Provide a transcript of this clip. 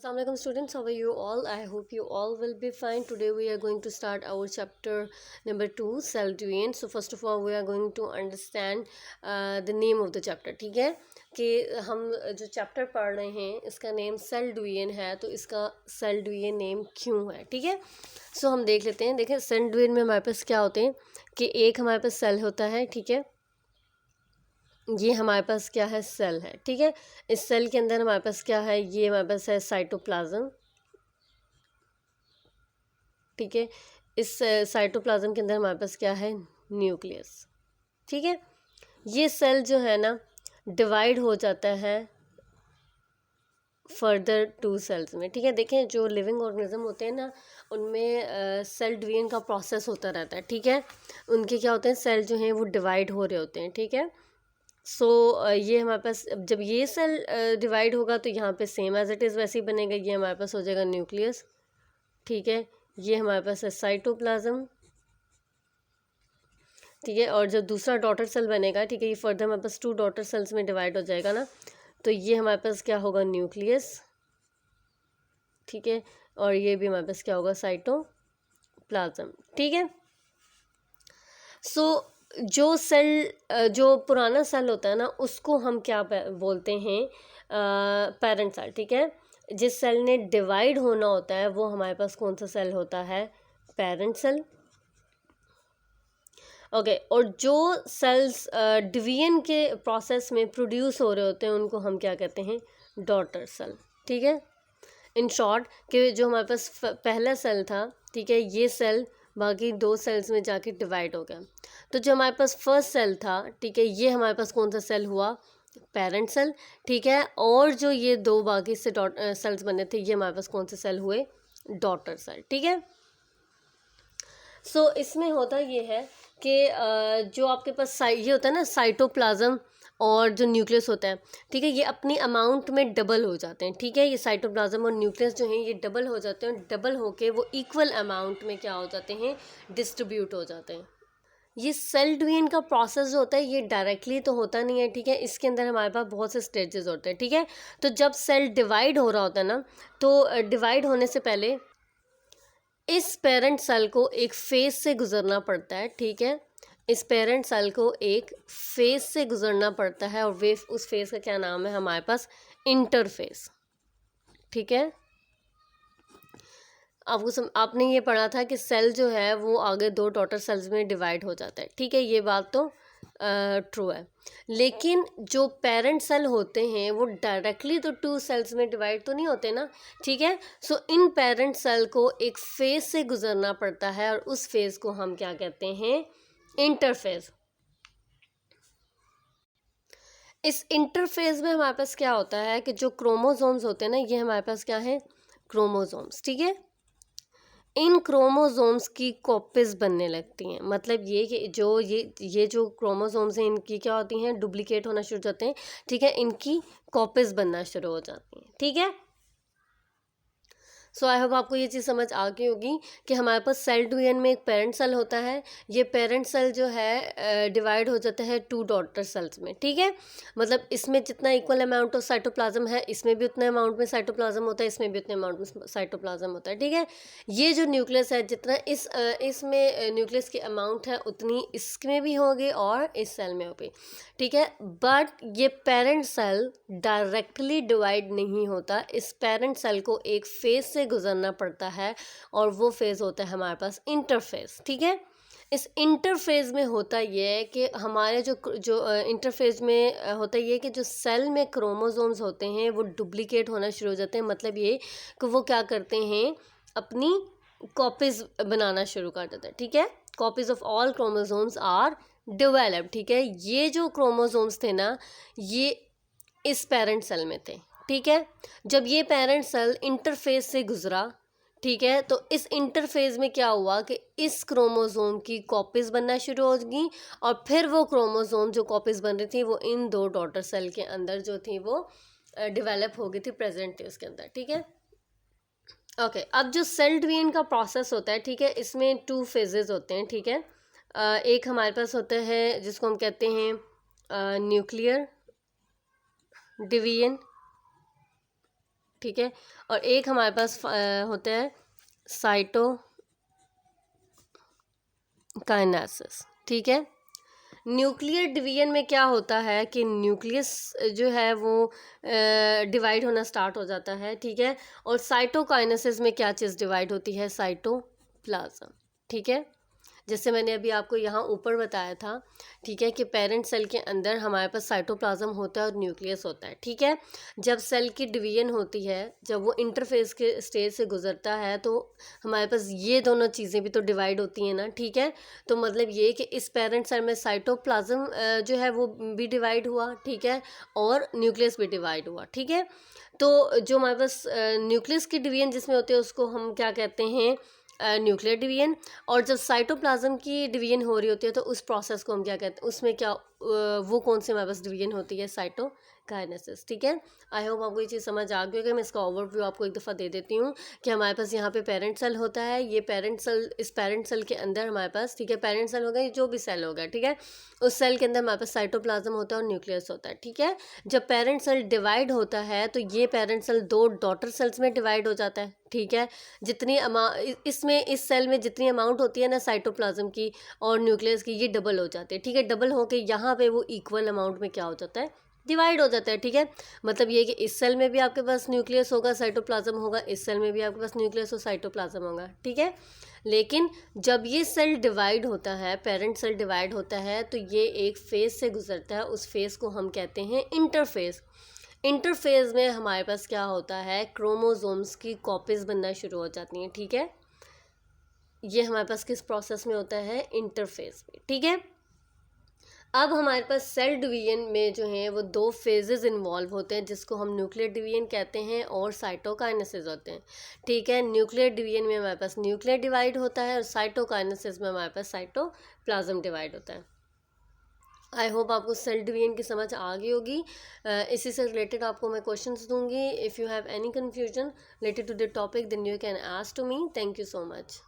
Assalamu alaikum students, how are you all? I hope you all will be fine. Today we are going to start our chapter number 2, cell division. So first of all we are going to understand the name of the chapter. ठीक है कि हम जो chapter पढ़ रहे हैं इसका name cell division है, तो इसका सेल डिवीजन नेम क्यों है, ठीक है। सो हम देख लेते हैं। देखें सेल डिवीजन में हमारे पास क्या होते हैं कि एक हमारे पास सेल होता है, ठीक है। ये हमारे पास क्या है, सेल है, ठीक है। इस सेल के अंदर हमारे पास क्या है, ये हमारे पास है साइटोप्लाज्म, ठीक है। इस साइटोप्लाज्म के अंदर हमारे पास क्या है, न्यूक्लियस, ठीक है। ये सेल जो है ना डिवाइड हो जाता है फर्दर 2 सेल्स में, ठीक है। देखें जो लिविंग ऑर्गेनिज्म होते हैं ना उनमें सेल डिवीजन का प्रोसेस होता रहता है, ठीक है। उनके क्या होते हैं, सेल जो हैं वो डिवाइड हो रहे होते हैं, ठीक है। सो ये हमारे पास जब ये सेल डिवाइड होगा तो यहाँ पे सेम एज इट इज़ वैसे ही बनेगा। ये हमारे पास हो जाएगा न्यूक्लियस, ठीक है। ये हमारे पास है साइटोप्लाज्म, ठीक है। और जो दूसरा डॉटर सेल बनेगा, ठीक है, ये फर्दर हमारे पास 2 डॉटर सेल्स में डिवाइड हो जाएगा ना, तो ये हमारे पास क्या होगा, न्यूक्लियस, ठीक है। और ये भी हमारे पास क्या होगा, साइटोप्लाज्म, ठीक है। सो जो सेल जो पुराना सेल होता है ना उसको हम क्या बोलते हैं, पेरेंट सेल, ठीक है। जिस सेल ने डिवाइड होना होता है वो हमारे पास कौन सा सेल होता है, पेरेंट सेल, ओके। और जो सेल्स डिवीजन के प्रोसेस में प्रोड्यूस हो रहे होते हैं उनको हम क्या कहते हैं, डॉटर सेल, ठीक है। इन शॉर्ट कि जो हमारे पास पहला सेल था, ठीक है, ये सेल बाकी 2 सेल्स में जाके डिवाइड हो गया। तो जो हमारे पास फर्स्ट सेल था, ठीक है, ये हमारे पास कौन सा सेल हुआ, पेरेंट सेल, ठीक है। और जो ये 2 बाकी से सेल्स बने थे ये हमारे पास कौन से सेल हुए, डॉटर सेल, ठीक है। सो इसमें होता ये है कि जो आपके पास ये होता है ना साइटोप्लाज्म और जो न्यूक्लियस होता है, ठीक है, ये अपनी अमाउंट में डबल हो जाते हैं, ठीक है। ये साइटोप्लाज्म और न्यूक्लियस जो हैं ये डबल हो जाते हैं, डबल होके वो इक्वल अमाउंट में क्या हो जाते हैं, डिस्ट्रीब्यूट हो जाते हैं। ये सेल डिवीजन का प्रोसेस जो होता है ये डायरेक्टली तो होता नहीं है, ठीक है। इसके अंदर हमारे पास बहुत से स्टेजेस होते हैं, ठीक है। तो जब सेल डिवाइड हो रहा होता है ना, तो डिवाइड होने से पहले इस पेरेंट सेल को एक फेज से गुजरना पड़ता है, ठीक है। इस पेरेंट सेल को एक फेज से गुजरना पड़ता है और वे उस फेज का क्या नाम है हमारे पास, इंटरफेज, ठीक है। आपने ये पढ़ा था कि सेल जो है वो आगे 2 डॉटर सेल्स में डिवाइड हो जाता है, ठीक है। ये बात तो ट्रू है, लेकिन जो पेरेंट सेल होते हैं वो डायरेक्टली तो 2 सेल्स में डिवाइड तो नहीं होते ना, ठीक है। सो इन पेरेंट सेल को एक फेज से गुजरना पड़ता है और उस फेज को हम क्या कहते हैं, इंटरफेज। इस इंटरफेज में हमारे पास क्या होता है कि जो क्रोमोसोम्स होते हैं ना ये हमारे पास क्या है, क्रोमोसोम्स, ठीक है। इन क्रोमोसोम्स की कॉपीज बनने लगती हैं, मतलब ये कि जो ये जो क्रोमोसोम्स हैं इनकी क्या होती हैं, डुप्लीकेट होना शुरू हो जाते हैं, ठीक है। इनकी कॉपीज बनना शुरू हो जाती हैं, ठीक है। सो आई होप आपको ये चीज़ समझ आ गई होगी कि हमारे पास सेल डिवीजन में एक पेरेंट सेल होता है, ये पेरेंट सेल जो है डिवाइड हो जाता है 2 डॉटर सेल्स में, ठीक है। मतलब इसमें जितना इक्वल अमाउंट ऑफ साइटोप्लाज्म है इसमें भी उतने अमाउंट में साइटोप्लाज्म होता है, इसमें भी उतने अमाउंट में साइटोप्लाज्म होता है, ठीक है। ये जो न्यूक्लियस है जितना इसमें न्यूक्लियस की अमाउंट है उतनी इसमें भी होगी और इस सेल में होगी, ठीक है। बट ये पेरेंट सेल डायरेक्टली डिवाइड नहीं होता, इस पेरेंट सेल को एक फेज से गुजरना पड़ता है और वो फेज होता है हमारे पास इंटरफेज, ठीक है। इस इंटरफेज में होता ये है कि हमारे जो जो इंटरफेज में होता ये है कि जो सेल में क्रोमोसोम्स होते हैं वो डुप्लीकेट होना शुरू हो जाते हैं, मतलब ये कि वो क्या करते हैं, अपनी कॉपीज बनाना शुरू कर देते हैं, ठीक है। Copies of all chromosomes are develop, ठीक है। ये जो क्रोमोसोम्स थे ना ये इस पेरेंट सेल में थे, ठीक है। जब ये पेरेंट सेल इंटरफेज से गुजरा, ठीक है, तो इस इंटरफेज में क्या हुआ कि इस क्रोमोसोम की कॉपीज बनना शुरू हो गई और फिर वो क्रोमोसोम जो कॉपीज बन रही थी वो इन 2 डॉटर सेल के अंदर जो थी वो डेवलप हो गई थी प्रेजेंट थे उसके अंदर, ठीक है। ओके अब जो सेल डिवीजन का प्रोसेस होता है, ठीक है, इसमें 2 फेजेस होते हैं, ठीक है। एक हमारे पास होता है जिसको हम कहते हैं न्यूक्लियर डिवीजन, ठीक है, और एक हमारे पास होता है साइटोकाइनेसिस। ठीक है, न्यूक्लियर डिवीजन में क्या होता है कि न्यूक्लियस जो है वो डिवाइड होना स्टार्ट हो जाता है। ठीक है, और साइटोकाइनेसिस में क्या चीज़ डिवाइड होती है? साइटोप्लाज्म। ठीक है, जैसे मैंने अभी आपको यहाँ ऊपर बताया था, ठीक है, कि पेरेंट सेल के अंदर हमारे पास साइटोप्लाज्म होता है और न्यूक्लियस होता है। ठीक है, जब सेल की डिवीजन होती है, जब वो इंटरफेस के स्टेज से गुजरता है, तो हमारे पास ये दोनों चीज़ें भी तो डिवाइड होती हैं ना। ठीक है, तो मतलब ये कि इस पेरेंट सेल में साइटोप्लाज्म जो है वो भी डिवाइड हुआ। ठीक है, और न्यूक्लियस भी डिवाइड हुआ। ठीक है, तो जो हमारे पास न्यूक्लियस की डिवीजन जिसमें होती है उसको हम क्या कहते हैं? Nuclear division. और जब साइटोप्लाज्म की डिवीजन हो रही होती है तो उस प्रोसेस को हम क्या कहते हैं? उसमें क्या वो कौन सी हमारे पास डिवीजन होती है? साइटोकाइनेसिस। ठीक है, आई होप आपको ये चीज़ समझ आ गई होगी। मैं इसका ओवरव्यू आपको एक दफ़ा दे देती हूँ कि हमारे पास यहाँ पे पेरेंट सेल होता है। ये पेरेंट सेल, इस पेरेंट सेल के अंदर हमारे पास, ठीक है, पेरेंट सेल हो गया, जो भी सेल होगा, ठीक है, उस सेल के अंदर हमारे पास साइटोप्लाज्म होता है और न्यूक्लियस होता है। ठीक है, जब पेरेंट सेल डिवाइड होता है तो ये पेरेंट सेल 2 डॉटर सेल्स में डिवाइड हो जाता है। ठीक है, जितनी इसमें इस सेल में जितनी अमाउंट होती है ना साइटोप्लाज्म की और न्यूक्लियस की, ये डबल हो जाती है। ठीक है, डबल होके यहाँ पे वो इक्वल अमाउंट में क्या हो जाता है? डिवाइड हो जाता है। ठीक है, मतलब ये कि इस सेल में भी आपके पास न्यूक्लियस होगा, साइटोप्लाज्म होगा, इस सेल में भी आपके पास न्यूक्लियस और साइटोप्लाज्म होगा। ठीक है, लेकिन जब ये सेल डिवाइड होता है, पेरेंट सेल डिवाइड होता है, तो ये एक फेज से गुजरता है। उस फेज को हम कहते हैं इंटरफेज। इंटरफेज में हमारे पास क्या होता है? क्रोमोसोम्स की कॉपीज बनना शुरू हो जाती हैं। ठीक है, ये हमारे पास किस प्रोसेस में होता है? इंटरफेज में। ठीक है, अब हमारे पास सेल डिवीजन में जो है वो 2 फेजेस इन्वॉल्व होते हैं, जिसको हम न्यूक्लियर डिवीजन कहते हैं और साइटोकाइनेसिस होते हैं। ठीक है, न्यूक्लियर डिवीजन में हमारे पास न्यूक्लियर डिवाइड होता है और साइटोकाइनेसिस में हमारे पास साइटोप्लाज्म डिवाइड होता है। आई होप आपको सेल डिवीजन की समझ आ गई होगी। इसी से रिलेटेड आपको मैं क्वेश्चंस दूंगी। If you have any confusion related to the topic then you can ask to me. Thank you so much.